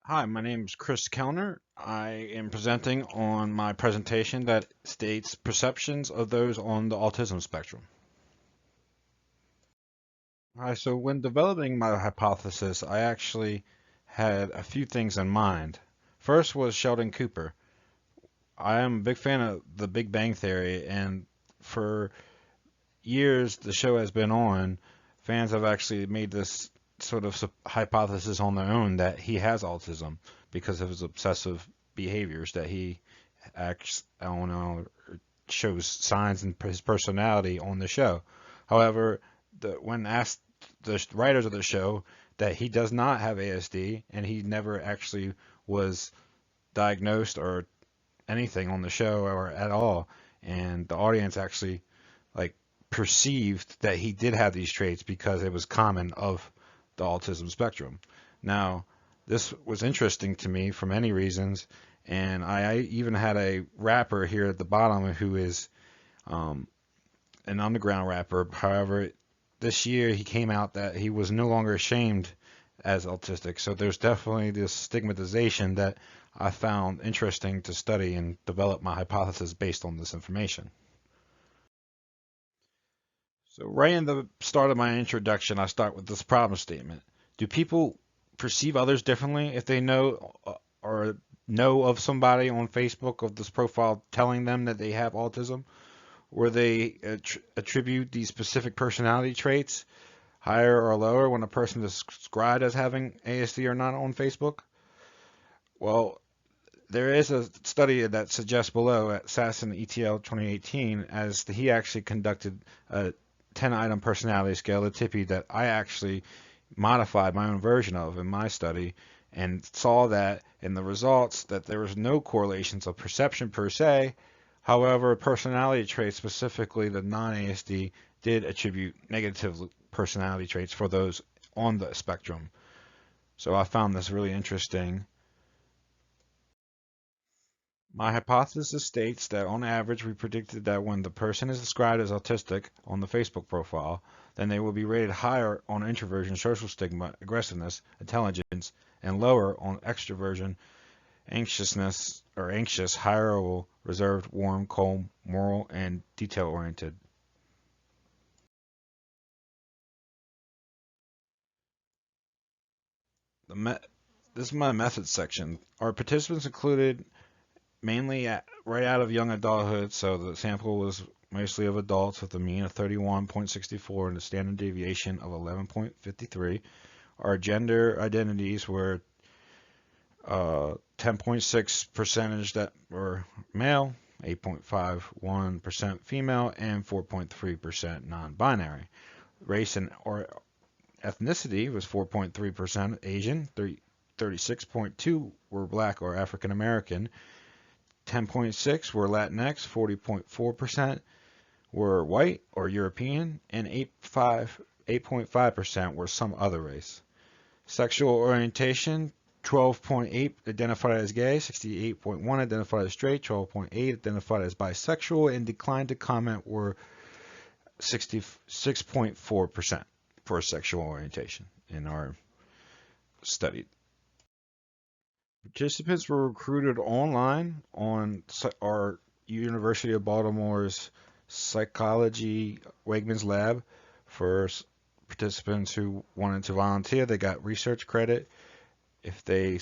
Hi, my name is Chris Kellner. I am presenting on my presentation that states perceptions of those on the autism spectrum. Hi, so when developing my hypothesis, I actually had a few things in mind. First was Sheldon Cooper. I am a big fan of The Big Bang Theory, and for years the show has been on, fans have actually made this sort of hypothesis on their own that he has autism because of his obsessive behaviors that he acts on shows signs in his personality on the show. However, when asked the writers of the show that he does not have ASD and he never actually was diagnosed or anything on the show or at all, and the audience actually like perceived that he did have these traits because it was common of the autism spectrum. Now, this was interesting to me for many reasons, and I even had a rapper here at the bottom who is um, an underground rapper. However, this year he came out that he was no longer ashamed as autistic. So there's definitely this stigmatization that I found interesting to study and develop my hypothesis based on this information. So right in the start of my introduction, I start with this problem statement. Do people perceive others differently if they know or know of somebody on Facebook of this profile telling them that they have autism? Or they attribute these specific personality traits higher or lower when a person is described as having ASD or not on Facebook? Well, there is a study that suggests below at Sasson ETL 2018 as he actually conducted a 10-item personality scale, the TIPI, that I actually modified my own version of in my study and saw that in the results that there was no correlations of perception per se. However, personality traits, specifically the non-ASD, did attribute negative personality traits for those on the spectrum. So I found this really interesting. My hypothesis states that on average, we predicted that when the person is described as autistic on the Facebook profile, then they will be rated higher on introversion, social stigma, aggressiveness, intelligence, and lower on extroversion, anxiousness, or anxious, higher reserved, warm, cold, moral, and detail oriented. The me- this is my methods section. Our participants included mainly right out of young adulthood, so the sample was mostly of adults with a mean of 31.64 and a standard deviation of 11.53. Our gender identities were 10.6 percentage that were male, 8.51% female, and 4.3% non-binary. Race and or ethnicity was 4.3% Asian, 36.2 were black or African American, 10.6 were Latinx, 40.4% were white or European, and 8.5% were some other race. Sexual orientation, 12.8 identified as gay, 68.1 identified as straight, 12.8 identified as bisexual, and declined to comment were 66.4% for sexual orientation in our study. Participants were recruited online on our University of Baltimore's psychology Wegmans lab for participants who wanted to volunteer. They got research credit if they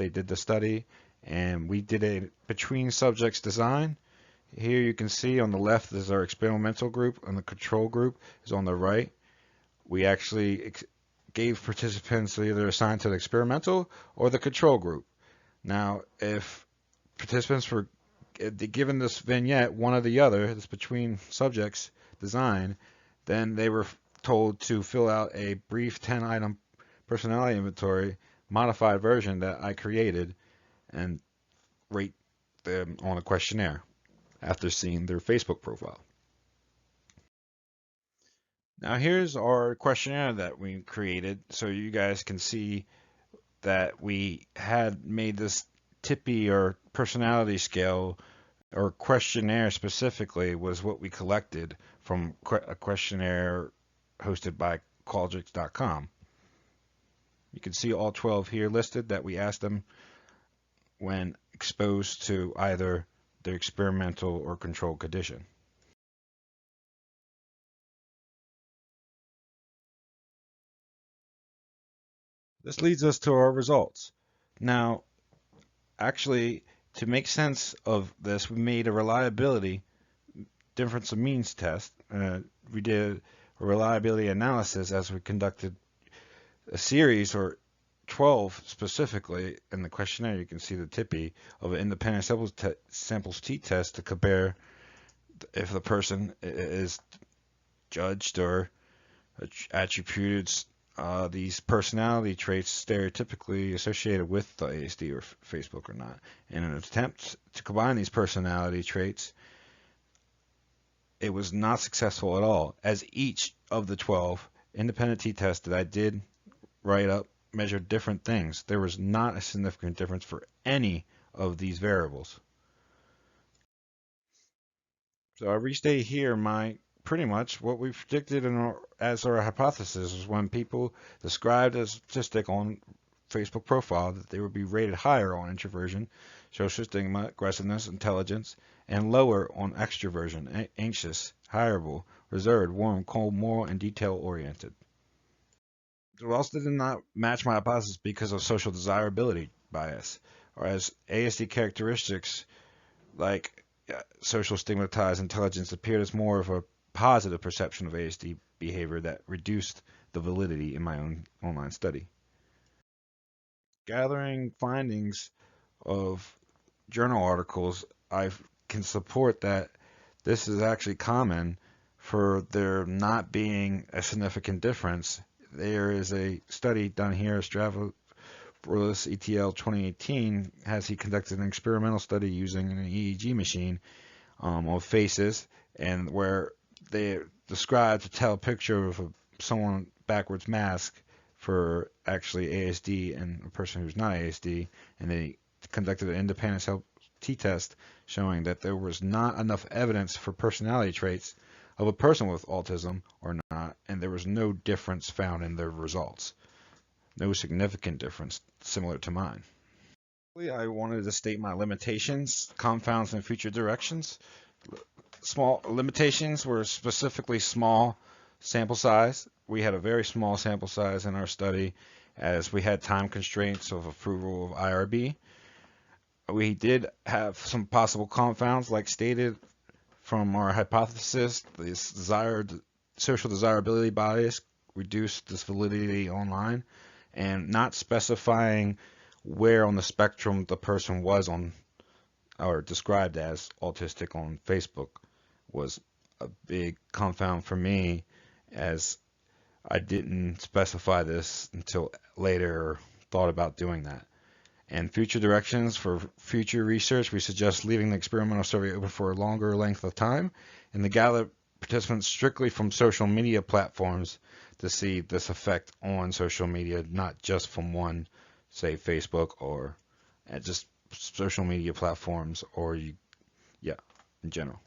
did the study, and we did a between subjects design. Here you can see on the left is our experimental group, and the control group is on the right. We actually gave participants either assigned to the experimental or the control group. Now, if participants were given this vignette, one or the other, this between subjects design, then they were told to fill out a brief 10-item personality inventory modified version that I created and rate them on a questionnaire after seeing their Facebook profile. Now here's our questionnaire that we created so you guys can see that we had made this TIPI or personality scale or questionnaire specifically was what we collected from a questionnaire hosted by Qualtrics.com. You can see all 12 here listed that we asked them when exposed to either the experimental or control condition. This leads us to our results. Now, actually, to make sense of this, we made a reliability difference of means test. We did a reliability analysis as we conducted a series, or 12 specifically, in the questionnaire. You can see the tippy of an independent samples t-test to compare if the person is judged or attributed these personality traits stereotypically associated with the ASD or Facebook or not. In an attempt to combine these personality traits, it was not successful at all, as each of the 12 independent t-tests that I did write up measured different things. There was not a significant difference for any of these variables. So I restate here pretty much what we predicted as our hypothesis was when people described a statistic on Facebook profile that they would be rated higher on introversion, social stigma, aggressiveness, intelligence, and lower on extroversion, anxious, hireable, reserved, warm, cold, moral, and detail-oriented. It also did not match my hypothesis because of social desirability bias, or as ASD characteristics like social stigmatized intelligence appeared as more of a positive perception of ASD behavior that reduced the validity in my own online study. Gathering findings of journal articles, I can support that this is actually common for there not being a significant difference. There is a study done here, Stravoulis ETL 2018, has he conducted an experimental study using an EEG machine of faces, and where they described to tell a picture of someone backwards mask for actually ASD and a person who's not ASD, and they conducted an independent self-t-test showing that there was not enough evidence for personality traits of a person with autism or not, and there was no difference found in their results. No significant difference similar to mine. I wanted to state my limitations, confounds, and future directions. Small limitations were specifically small sample size. We had a very small sample size in our study as we had time constraints of approval of IRB. We did have some possible confounds, like stated from our hypothesis. This social desirability bias reduced this validity online, and not specifying where on the spectrum the person was on or described as autistic on Facebook was a big confound for me, as I didn't specify this until later or thought about doing that. And future directions for future research, we suggest leaving the experimental survey open for a longer length of time and to gather participants strictly from social media platforms to see this effect on social media, not just from one, say, Facebook or just social media platforms, or in general.